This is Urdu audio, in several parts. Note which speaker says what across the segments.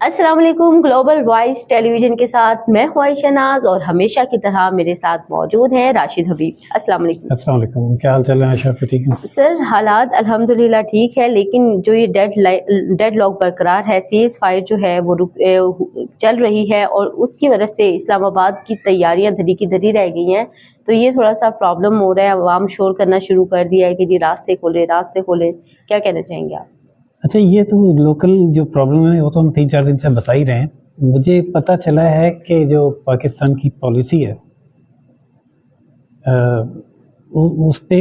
Speaker 1: السلام علیکم. گلوبل وائس ٹیلی ویژن کے ساتھ میں ہوں عائشہ ناز اور ہمیشہ کی طرح میرے ساتھ موجود ہیں راشد حبیب. السلام علیکم.
Speaker 2: السلام علیکم. کیا حال چال ہے عائشہ؟ ٹھیک ہے
Speaker 1: سر. حالات الحمدللہ ٹھیک ہے، لیکن جو یہ ڈیڈ لاک برقرار ہے، سیز فائر جو ہے وہ چل رہی ہے اور اس کی وجہ سے اسلام آباد کی تیاریاں دھری کی دھری رہ گئی ہیں. تو یہ تھوڑا سا پرابلم ہو رہا ہے، عوام شور کرنا شروع کر دیا ہے کہ جی راستے کھولے راستے کھولے. کیا کہنا چاہیں گے آپ؟
Speaker 2: اچھا، یہ تو لوکل جو پرابلم ہے وہ تو ہم 3-4 دن سے بتا ہی رہے ہیں. مجھے پتہ چلا ہے کہ جو پاکستان کی پالیسی ہے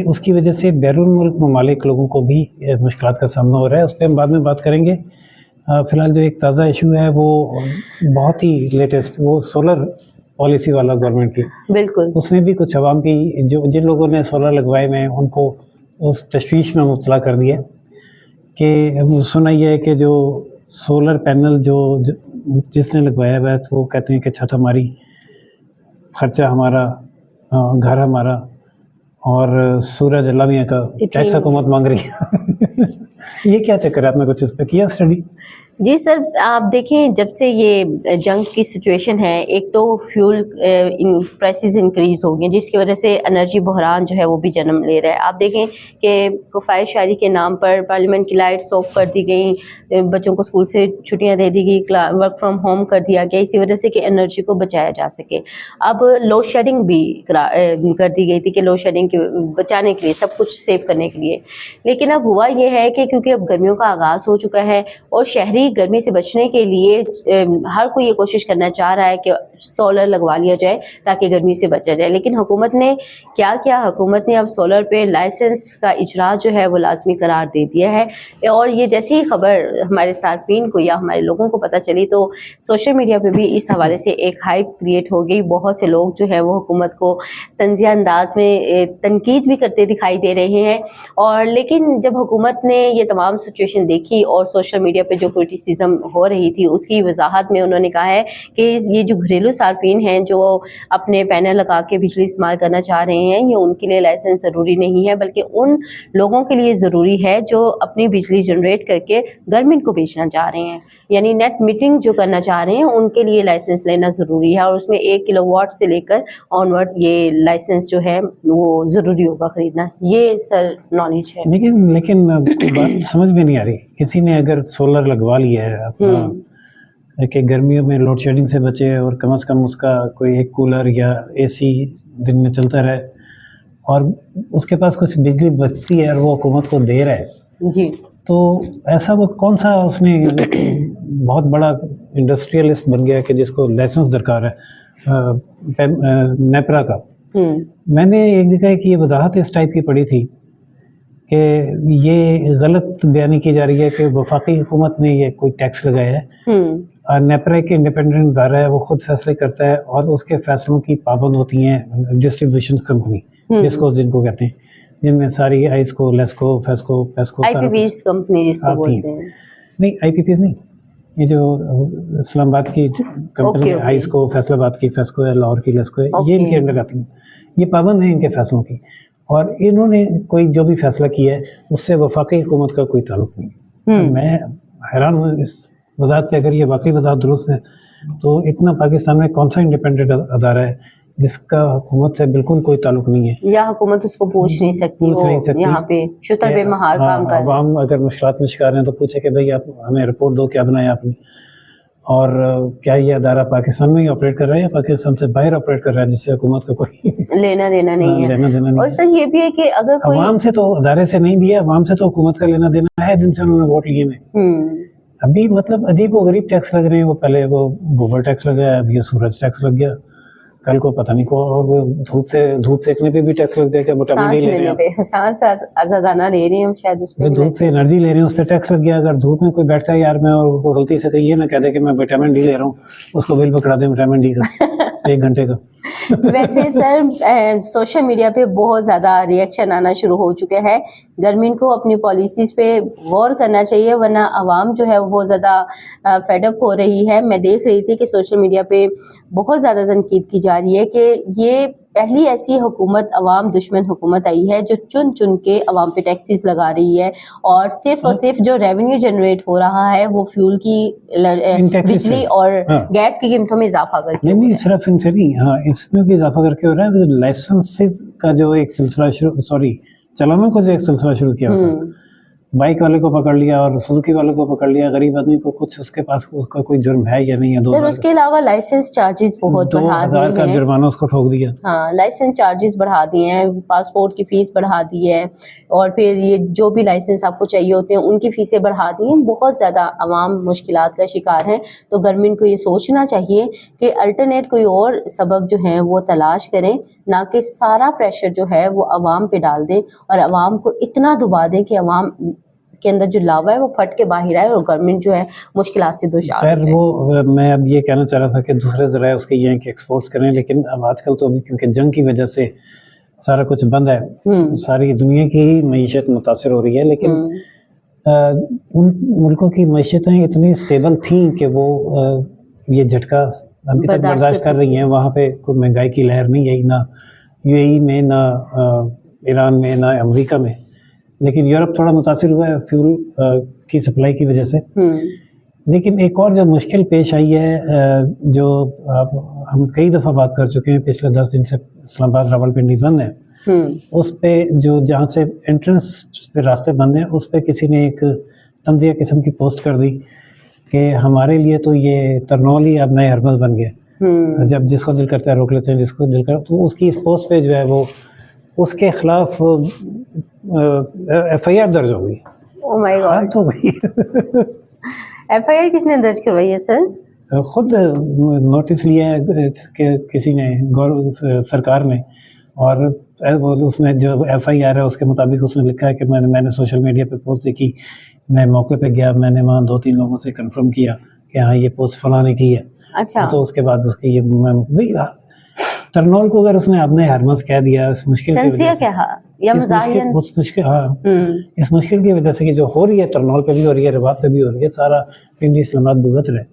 Speaker 2: اس کی وجہ سے بیرون ملک ممالک لوگوں کو بھی مشکلات کا سامنا ہو رہا ہے. اس پہ ہم بعد میں بات کریں گے. فی الحال جو ایک تازہ ایشو ہے وہ بہت ہی لیٹسٹ، وہ سولر پالیسی والا گورنمنٹ کی.
Speaker 1: بالکل.
Speaker 2: اس نے بھی کچھ عوام کی جن لوگوں نے سولر لگوائے ہوئے ہیں ان کو اس تشویش میں مبتلا کر دیا کہ سنا یہ ہے کہ جو سولر پینل جس نے لگوایا ہوا ہے وہ کہتے ہیں کہ چھت ہماری، خرچہ ہمارا، گھر ہمارا، اور سورج اللہ میاں کا ٹیکس حکومت مانگ رہی ہے. یہ کیا چکر ہے؟ آپ نے کچھ اس پہ کیا اسٹڈی؟
Speaker 1: جی سر، آپ دیکھیں جب سے یہ جنگ کی سچویشن ہے، ایک تو فیول پرائسز انکریز ہو گئی جس کی وجہ سے انرجی بحران جو ہے وہ بھی جنم لے رہا ہے. آپ دیکھیں کہ کفایت شاعری کے نام پر پارلیمنٹ کی لائٹس آف کر دی گئیں، بچوں کو اسکول سے چھٹیاں دے دی گئی، ورک فرام ہوم کر دیا گیا اسی وجہ سے کہ انرجی کو بچایا جا سکے. اب لوڈ شیڈنگ بھی کر دی گئی تھی کہ لوڈ شیڈنگ کے بچانے کے لیے، سب کچھ سیو کرنے کے لیے. لیکن اب ہوا یہ ہے کہ کیونکہ اب گرمیوں کا آغاز ہو چکا ہے اور شہری گرمی سے بچنے کے لیے ہر کوئی یہ کوشش کرنا چاہ رہا ہے کہ سولر لگوا لیا جائے تاکہ گرمی سے بچا جائے. لیکن حکومت نے کیا حکومت نے اب سولر پہ لائسنس کا اجرا جو ہے وہ لازمی قرار دے دیا ہے. اور یہ جیسی ہی خبر ہمارے صارفین کو یا ہمارے لوگوں کو پتہ چلی تو سوشل میڈیا پہ بھی اس حوالے سے ایک ہائپ کریٹ ہو گئی. بہت سے لوگ جو ہے وہ حکومت کو طنزیہ انداز میں تنقید بھی کرتے دکھائی دے رہے ہیں. اور لیکن جب حکومت نے یہ تمام سچویشن دیکھی اور سوشل میڈیا پہ جو کرٹیسزم ہو رہی تھی اس کی وضاحت میں انہوں نے کہا ہے کہ یہ جو گھریلو صارفین ہیں جو اپنے پینل لگا کے بجلی استعمال کرنا چاہ رہے ہیں، یہ ان کے لیے لائسنس ضروری نہیں ہے بلکہ ان لوگوں کے لیے ضروری ہے جو اپنی بجلی جنریٹ کر کے گورنمنٹ کو بیچنا چاہ رہے ہیں، یعنی نیٹ میٹرنگ جو کرنا چاہ رہے ہیں ان کے لیے لائسنس لینا ضروری ہے. اور اس میں 1 کلو واٹ سے لے کر آن ورڈ یہ لائسنس جو ہے وہ ضروری ہوگا خریدنا. یہ سر نالج ہے.
Speaker 2: لیکن بات سمجھ میں نہیں آ رہی. کسی نے اگر سولر لگوا لیا ہے اپنا کہ گرمیوں میں لوڈ شیڈنگ سے بچے اور کم از کم اس کا کوئی ایک کولر یا اے سی دن میں چلتا رہے اور اس کے پاس کچھ بجلی بچتی ہے اور وہ حکومت کو دے رہا ہے جی، تو ایسا وہ کون سا اس نے بہت بڑا انڈسٹریلسٹ بن گیا کہ جس کو لائسنس درکار ہے نیپرا کا. میں نے ایک جگہ کی یہ وضاحت اس ٹائپ کی پڑھی تھی کہ یہ غلط بیانی کی جا رہی ہے کہ وفاقی حکومت نے یہ کوئی ٹیکس لگایا ہے اور نیپرا ایک انڈیپینڈنٹ ادارہ ہے، وہ خود فیصلے کرتا ہے اور اس کے فیصلوں کی پابند ہوتی ہیں ڈسٹریبیوشن کمپنی جن کو کہتے ہیں، جن میں ساری آئیس کو، لیسکو، فیسکو
Speaker 1: آئی پی پیز کمپنی جس کو بولتے ہیں.
Speaker 2: نہیں، آئی پی پیز نہیں، یہ جو اسلام آباد کی کمپنی آئیس کو، فیصل آباد کی فیسکو ہے، لاہور کی لیسکو ہے، یہ ان کے انڈر آتی ہیں. یہ پابند ہیں ان کے فیصلوں کی اور انہوں نے کوئی جو بھی فیصلہ کیا ہے اس سے وفاقی حکومت کا کوئی تعلق نہیں. میں حیران ہوں اس وضاحت پہ. اگر یہ واقعی وضاحت درست ہے تو اتنا پاکستان میں کون سا انڈیپینڈنٹ ادارہ ہے جس کا حکومت سے بالکل کوئی تعلق نہیں ہے
Speaker 1: یا حکومت اس کو پوچھ نہیں سکتی. یہاں پہ شتر بے مہار کام کر
Speaker 2: عوام اگر مشکلات میں شکار ہیں تو پوچھے کہ بھائی آپ ہمیں رپورٹ دو، کیا بنایا آپ نے، اور کیا یہ ادارہ پاکستان میں ہی آپریٹ کر رہا ہے یا پاکستان سے باہر آپریٹ کر رہا ہے جس سے حکومت کا کوئی
Speaker 1: لینا دینا نہیں ہے. اور سر یہ بھی ہے کہ اگر کوئی
Speaker 2: عوام سے تو ادارے سے نہیں بھی ہے، عوام سے تو حکومت کا لینا دینا ہے جن سے انہوں نے ووٹ لیے میں. ابھی مطلب عجیب و غریب ٹیکس لگ رہے ہیں. وہ پہلے وہ گوبر ٹیکس لگا، اب یہ سورج ٹیکس لگ گیا، کل کو پتہ نہیں کو دھوپ سیکنے پہ بھی ٹیکس لگ گیا کہ وٹامن ڈی لے رہے ہیں،
Speaker 1: سانس آزادانہ لے رہے ہیں شاید اس پہ
Speaker 2: دھوپ سے انرجی لے رہے ہیں اس پہ ٹیکس لگ گیا. اگر دھوپ میں کوئی بیٹھتا ہے یار میں اور وہ غلطی سے کہیے نہ کہہ دے کہ میں وٹامن ڈی لے رہا ہوں، اس کو بل پکڑا دیں وٹامن ڈی کا 1 گھنٹے کا.
Speaker 1: ویسے سر سوشل میڈیا پہ بہت زیادہ ریئیکشن آنا شروع ہو چکے ہیں. گورنمنٹ کو اپنی پالیسیز پہ غور کرنا چاہیے ورنہ عوام جو ہے وہ بہت زیادہ فیڈ اپ ہو رہی ہے. میں دیکھ رہی تھی کہ سوشل میڈیا پہ بہت زیادہ تنقید کی جا رہی ہے کہ یہ پہلی ایسی حکومت عوام دشمن حکومت آئی ہے جو چن چن کے عوام پہ ٹیکسیز لگا رہی ہے اور صرف جو ریونیو جنریٹ ہو رہا ہے وہ فیول کی بجلی اور گیس کی قیمتوں میں اضافہ کر کے
Speaker 2: نہیں صرف ان سے نہیں، ہاں اس میں بھی اضافہ کر کے ہو رہا ہے. لائسنس کا جو ایک سلسلہ چلانوں کو جو ایک سلسلہ شروع کیا ہوتا ہے، بائک والے کو پکڑ لیا اور سوزوکی والے کو پکڑ لیا، غریب آدمی کو کچھ اس کے پاس اس کا کوئی جرم ہے یا نہیں ہے.
Speaker 1: سر اس کے علاوہ لائسنس چارجز بہت بڑھا دیے
Speaker 2: 2000 کا جرمانہ اس کو ٹھوک دیا.
Speaker 1: ہاں لائسنس چارجز بڑھا دیے ہیں، پاسپورٹ کی فیس بڑھا دی ہے، اور پھر یہ جو بھی لائسنس آپ کو چاہیے ہوتے ہیں ان کی فیسیں بڑھا دی ہیں. بہت زیادہ عوام مشکلات کا شکار ہیں. تو گورنمنٹ کو یہ سوچنا چاہیے کہ الٹرنیٹ کوئی اور سبب جو ہیں وہ تلاش کریں، نہ کہ سارا پریشر جو ہے وہ عوام پہ ڈال دیں اور عوام کو اتنا دبا دیں کہ عوام کے اندر جو لاوا ہے وہ پھٹ کے باہر آئے اور گورنمنٹ جو ہے مشکلات سے دوچار
Speaker 2: خیر وہ میں اب یہ کہنا چاہ رہا تھا کہ دوسرے ذرائع اس کے یہ ہیں کہ ایکسپورٹس کریں، لیکن اب آج کل تو ابھی کیونکہ جنگ کی وجہ سے سارا کچھ بند ہے، ساری دنیا کی ہی معیشت متاثر ہو رہی ہے. لیکن ان ملکوں کی معیشتیں اتنی اسٹیبل تھیں کہ وہ یہ جھٹکا ابھی تک برداشت کر رہی ہیں. وہاں پہ کوئی مہنگائی کی لہر نہیں آئی، نہ یو اے ای میں، نہ ایران میں، نہ امریکہ میں. لیکن یورپ تھوڑا متاثر ہوا ہے فیول کی سپلائی کی وجہ سے. لیکن ایک اور جو مشکل پیش آئی ہے، جو ہم کئی دفعہ بات کر چکے ہیں، پچھلے 10 دن سے اسلام آباد راولپنڈی بند ہے. اس پہ جو جہاں سے انٹرنس پہ راستے بند ہیں، اس پہ کسی نے ایک تنزیہ قسم کی پوسٹ کر دی کہ ہمارے لیے تو یہ ترنول ہی اب نئے ہرمز بن گیا، جب جس کو دل کرتا ہے روک لیتے ہیں، جس کو دل کرتا ہے. تو اس کی اس پوسٹ پہ جو ہے وہ اس کے خلاف ایف آئی آر درج ہو گئی.
Speaker 1: او مائی گاڈ،
Speaker 2: تو ہوئی
Speaker 1: ایف آئی آر کس نے درج کروائی ہے سر؟
Speaker 2: خود نوٹس لیا ہے کہ کسی نے سرکار نے، اور اس میں جو ایف آئی آر ہے اس کے مطابق اس نے لکھا ہے کہ میں نے سوشل میڈیا پہ پوسٹ دیکھی، میں موقع پہ گیا، میں نے وہاں 2-3 لوگوں سے کنفرم کیا کہ ہاں یہ پوسٹ فلاں نے کی ہے.
Speaker 1: اچھا.
Speaker 2: تو اس کے بعد اس کی یہ ترنول کو اگر اس نے اپنے ہرمز کہہ دیا اس مشکل کی وجہ سے،
Speaker 1: یا مزاحین
Speaker 2: اس مشکل کی وجہ سے کہ جو ہو رہی ہے ترنول پہ بھی ہو رہی ہے، رباط پہ بھی ہو رہی ہے، سارا پنڈی اسلام آباد بھگت رہے،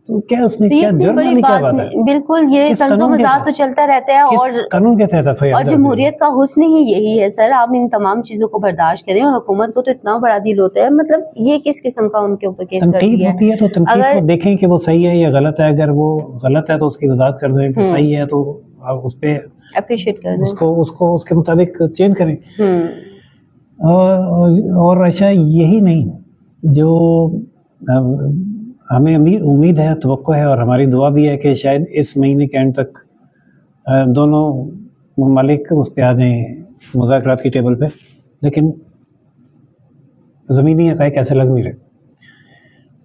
Speaker 2: تو کیا اس میں کیا جرم والی کیا بات ہے؟
Speaker 1: بالکل یہ طنز و مزاح تو چلتا رہتا ہے، اور
Speaker 2: قانون کے تحت
Speaker 1: اور جمہوریت کا حسن ہی یہی ہے سر، آپ ان تمام چیزوں کو برداشت کریں. اور حکومت کو تو اتنا بڑا دل ہوتا ہے، مطلب یہ کس قسم کا ان کے اوپر کیس کر دیا
Speaker 2: ہوتی ہے. تو تنقید کو دیکھیں کہ وہ صحیح ہے یا غلط ہے. اگر وہ غلط ہے تو اس کی وضاحت کر دیں، تو صحیح ہے تو اس پہ
Speaker 1: اپریشیٹ کریں،
Speaker 2: اس کے مطابق چینج کریں. اور ایسا یہی نہیں، جو ہمیں امید ہے، توقع ہے، اور ہماری دعا بھی ہے کہ شاید اس مہینے کے اینڈ تک دونوں ممالک اس پہ آ جائیں مذاکرات کی ٹیبل پہ. لیکن زمینی حقائق ایسے لگ نہیں رہے،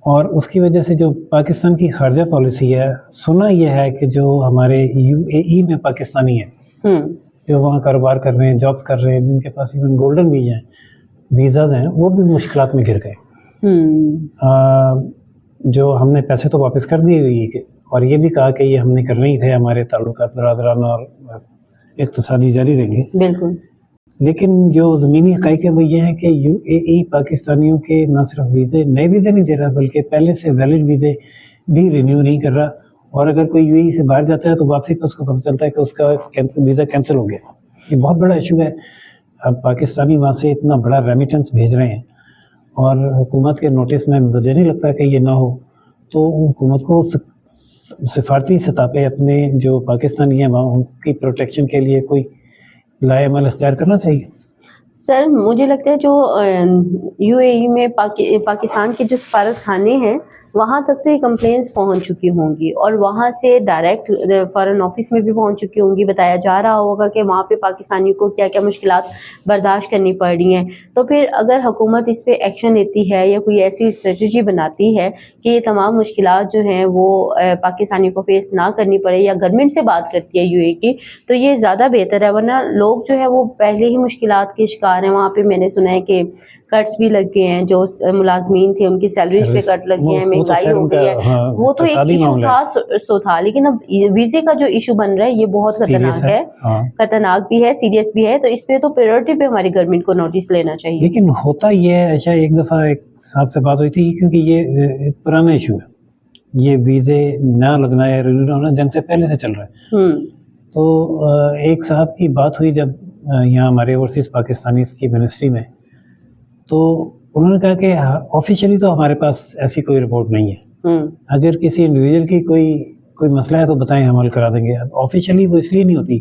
Speaker 2: اور اس کی وجہ سے جو پاکستان کی خارجہ پالیسی ہے، سنا یہ ہے کہ جو ہمارے یو اے ای میں پاکستانی ہیں، جو وہاں کاروبار کر رہے ہیں، جابس کر رہے ہیں، جن کے پاس ایون گولڈن ویزاز ہیں، وہ بھی مشکلات میں گر گئے. جو ہم نے پیسے تو واپس کر دیے ہوئی، اور یہ بھی کہا کہ یہ ہم نے کرنے ہی تھے، ہمارے تعلقات برادرانہ اور اقتصادی جاری رہیں گے.
Speaker 1: بالکل.
Speaker 2: لیکن جو زمینی حقائق ہے وہ یہ ہے کہ یو اے ای پاکستانیوں کے نہ صرف نئے ویزے نہیں دے رہا، بلکہ پہلے سے ویلڈ ویزے بھی رینیو نہیں کر رہا. اور اگر کوئی یو اے ای سے باہر جاتا ہے تو واپسی پہ اس کو پتہ چلتا ہے کہ اس کا ویزا کینسل ہو گیا. یہ بہت بڑا ایشو ہے. اب پاکستانی وہاں سے اتنا بڑا ریمیٹنس بھیج رہے ہیں، اور حکومت کے نوٹس میں مجھے نہیں لگتا کہ یہ نہ ہو. تو حکومت کو سفارتی سطح پہ اپنے جو پاکستانی ہیں وہاں ان کی پروٹیکشن کے لیے کوئی لائے عمل اختیار کرنا چاہیے.
Speaker 1: سر مجھے لگتا ہے جو یو اے ای میں پاکستان کے جو سفارت خانے ہیں وہاں تک تو یہ کمپلینس پہنچ چکی ہوں گی، اور وہاں سے ڈائریکٹ فارن آفس میں بھی پہنچ چکی ہوں گی. بتایا جا رہا ہوگا کہ وہاں پہ پاکستانی کو کیا کیا مشکلات برداشت کرنی پڑ رہی ہیں. تو پھر اگر حکومت اس پہ ایکشن لیتی ہے یا کوئی ایسی اسٹریٹجی بناتی ہے کہ یہ تمام مشکلات جو ہیں وہ پاکستانی کو فیس نہ کرنی پڑے، یا گورنمنٹ سے بات کرتی ہے یو اے کی، تو یہ زیادہ بہتر ہے. ورنہ لوگ جو ہے وہ پہلے ہی مشکلات کے شکار ہیں. وہاں پہ میں نے سنا ہے کہ کٹس بھی لگ گئے ہیں، جو ملازمین تھے ان کی سیلریز پہ کٹ لگ گئے ہیں، مہنگائی ہو گئی ہے. وہ تو ایک ایشو تھا لیکن اب ویزے کا جو ایشو بن رہا ہے یہ بہت خطرناک ہے، خطرناک بھی ہے، سیریس بھی ہے. تو اس پہ تو پریورٹی پہ ہماری گورنمنٹ کو نوٹس لینا چاہیے.
Speaker 2: لیکن ہوتا یہ ہے، اچھا ایک دفعہ ایک صاحب سے بات ہوئی تھی، کیونکہ یہ پرانا ایشو ہے، یہ ویزے نہ لگنا یا رینیو نہ ہونا جنگ سے پہلے سے چل رہا ہے. تو ایک صاحب کی بات ہوئی جب یہاں ہمارے اوورسیز پاکستانیز کی منسٹری میں، تو انہوں نے کہا کہ آفیشیلی تو ہمارے پاس ایسی کوئی رپورٹ نہیں ہے، اگر کسی انڈیویجول کی کوئی مسئلہ ہے تو بتائیں، ہم حل کرا دیں گے۔ اب آفیشیلی وہ اس لیے نہیں ہوتی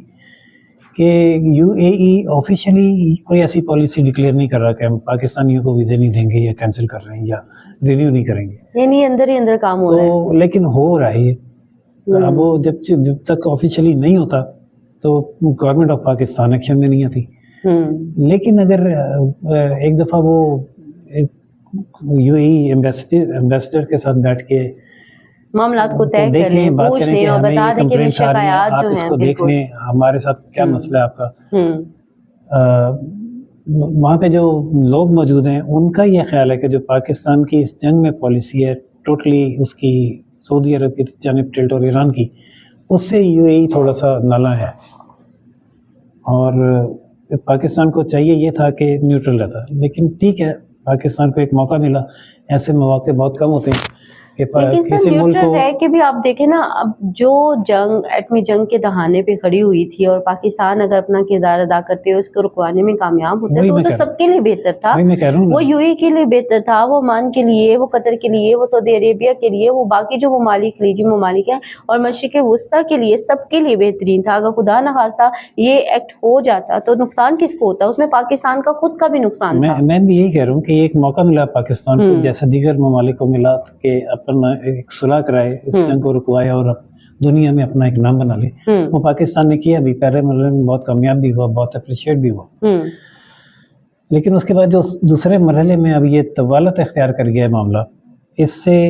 Speaker 2: کہ یو اے ای آفیشیلی کوئی ایسی پالیسی ڈکلیئر نہیں کر رہا کہ ہم پاکستانیوں کو ویزے نہیں دیں گے یا کینسل کر رہے ہیں یا رینیو نہیں کریں گے،
Speaker 1: یعنی اندر ہی اندر کام ہو رہا ہے۔
Speaker 2: تو لیکن ہو رہا ہے یہ۔ اب وہ جب تک آفیشیلی نہیں ہوتا تو گورنمنٹ آف پاکستان ایکشن میں نہیں آتی، لیکن اگر ایک دفعہ وہ یو اے ای ایمبیسڈر کے ساتھ بیٹھ کے
Speaker 1: معاملات کو طے کر لیں، پوچھ لیں اور بتا دیں کہ شکایات جو ہیں،
Speaker 2: کو دیکھ لیں ہمارے ساتھ کیا مسئلہ ہے آپ کا۔ وہاں پہ جو لوگ موجود ہیں ان کا یہ خیال ہے کہ جو پاکستان کی اس جنگ میں پالیسی ہے ٹوٹلی اس کی سعودی عرب کی جانب ٹلٹ اور ایران کی، اس سے یو اے ای تھوڑا سا نالاں ہے، اور پاکستان کو چاہیے یہ تھا کہ نیوٹرل رہتا، لیکن ٹھیک ہے پاکستان کو ایک موقع ملا، ایسے مواقع بہت کم ہوتے ہیں کہ
Speaker 1: لیکن سر
Speaker 2: کسی ملک
Speaker 1: نیوٹرل
Speaker 2: کو
Speaker 1: رہ کے بھی آپ دیکھیں نا، اب جو جنگ ایٹمی جنگ کے دہانے پہ کھڑی ہوئی تھی اور پاکستان اگر اپنا کردار ادا کرتے ہوئے اس کو رکوانے میں کامیاب ہوتا تو وہ تو سب کے لیے بہتر تھا، وہ یو اے کے لیے بہتر تھا، وہ عمان کے لیے، وہ قطر کے لیے، وہ سعودی عربیہ کے لیے، وہ باقی جو ممالک خلیجی ممالک ہیں اور مشرق وسطیٰ کے لیے، سب کے لیے بہترین تھا۔ اگر خدا نخواستہ یہ ایکٹ ہو جاتا تو نقصان کس کو ہوتا؟ اس میں پاکستان کا خود کا بھی نقصان تھا۔
Speaker 2: میں بھی یہی کہہ رہا ہوں کہ ایک موقع ملا پاکستان کو، جیسا دیگر ممالک کو ملا کہ اپنا ایک صلح کرائے، اس جنگ کو رکوائے اور دنیا میں اپنا ایک نام بنا لے۔ وہ پاکستان نے کیا بھی، پہلے مرحلے میں بہت کامیاب بھی ہوا، بہت اپریشیٹ بھی ہوا، لیکن اس کے بعد جو دوسرے مرحلے میں اب یہ طوالت اختیار کر گیا ہے معاملہ، اس سے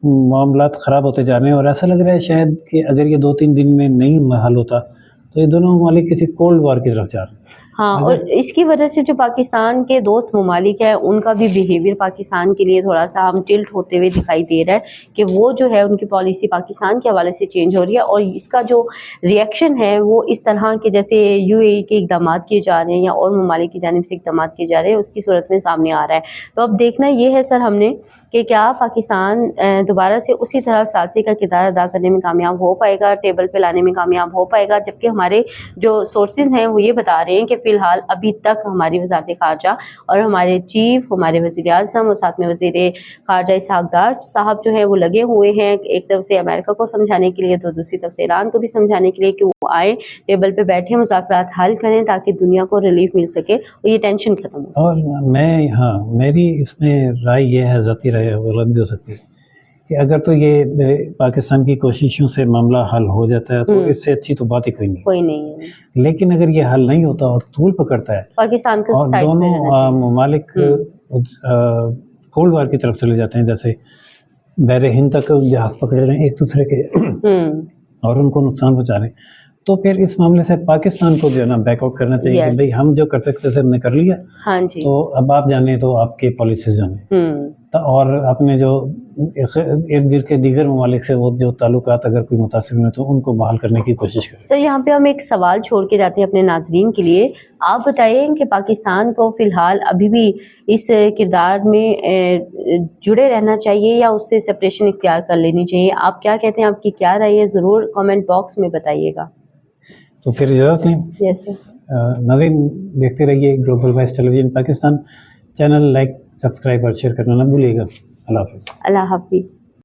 Speaker 2: معاملات خراب ہوتے جا رہے ہیں، اور ایسا لگ رہا ہے شاید کہ اگر یہ 2-3 دن میں نہیں حل ہوتا تو یہ دونوں ممالک کسی کولڈ وار کی طرف جا رہے ہیں۔
Speaker 1: ہاں، اور اس کی وجہ سے جو پاکستان کے دوست ممالک ہیں ان کا بھی بیہیویئر پاکستان کے لیے تھوڑا سا ہم ٹلٹ ہوتے ہوئے دکھائی دے رہا ہے کہ وہ جو ہے ان کی پالیسی پاکستان کے حوالے سے چینج ہو رہی ہے، اور اس کا جو ریئیکشن ہے وہ اس طرح کے جیسے یو اے ای کے اقدامات کیے جا رہے ہیں یا اور ممالک کی جانب سے اقدامات کیے جا رہے ہیں اس کی صورت میں سامنے آ رہا ہے۔ تو اب دیکھنا یہ ہے سر ہم نے کہ کیا پاکستان دوبارہ سے اسی طرح ثالثی کا کردار ادا کرنے میں کامیاب ہو پائے گا، ٹیبل پہ لانے میں کامیاب ہو پائے گا، جبکہ ہمارے جو سورسز ہیں وہ یہ بتا رہے ہیں کہ فی الحال ابھی تک ہماری وزارت خارجہ اور ہمارے چیف، ہمارے وزیر اعظم اور ساتھ میں وزیر خارجہ اسحاق ڈار صاحب جو ہیں وہ لگے ہوئے ہیں ایک طرف سے امریکہ کو سمجھانے کے لیے تو دوسری طرف سے ایران کو بھی سمجھانے کے لیے کہ وہ آئیں، ٹیبل پہ بیٹھیں، مذاکرات حل کریں تاکہ دنیا کو ریلیف مل سکے اور یہ ٹینشن ختم ہو سکے۔
Speaker 2: اور میری اس میں رائے یہ ہے، ذاتی رائے غلط بھی ہو سکتی ہے، کہ اگر تو یہ پاکستان کی کوششوں سے معاملہ حل ہو جاتا ہے تو اس سے اچھی تو بات ہی کوئی نہیں ہے، لیکن اگر یہ حل نہیں ہوتا اور طول پکڑتا ہے
Speaker 1: پاکستان کو
Speaker 2: اور دونوں ممالک کولڈ وار کی طرف چلے جاتے ہیں، جیسے بحر ہند تک جہاز پکڑے رہے ہیں ایک دوسرے کے اور ان کو نقصان پہنچا رہے ہیں، تو پھر اس معاملے سے پاکستان کو جو ہے نا بیک آؤٹ کرنا چاہیے کہ بھئی ہم جو کر سکتے تھے ہم نے کر لیا، تو اب آپ جانیں تو آپ کے پالیسیز جانیں، اور اپنے جو ارد گرد کے دیگر ممالک سے وہ جو تعلقات اگر کوئی متاثر ہوئے تو ان کو بحال کرنے کی کوشش کریں۔
Speaker 1: سر یہاں پہ ہم ایک سوال چھوڑ کے جاتے ہیں اپنے ناظرین کے لیے، آپ بتائیں کہ پاکستان کو فی الحال ابھی بھی اس کردار میں جڑے رہنا چاہیے یا اس سے سپریشن اختیار کر لینی چاہیے؟ آپ کیا کہتے ہیں، آپ کی کیا رائے ہے؟ ضرور کامنٹ باکس میں بتائیے گا۔
Speaker 2: تو پھر اجازت لیں۔
Speaker 1: یس سر۔
Speaker 2: ناظرین دیکھتے رہیے Global Voice Television Pakistan, channel like, subscribe اور شیئر کرنا نہ بھولیے گا۔ اللہ حافظ۔
Speaker 1: اللہ حافظ۔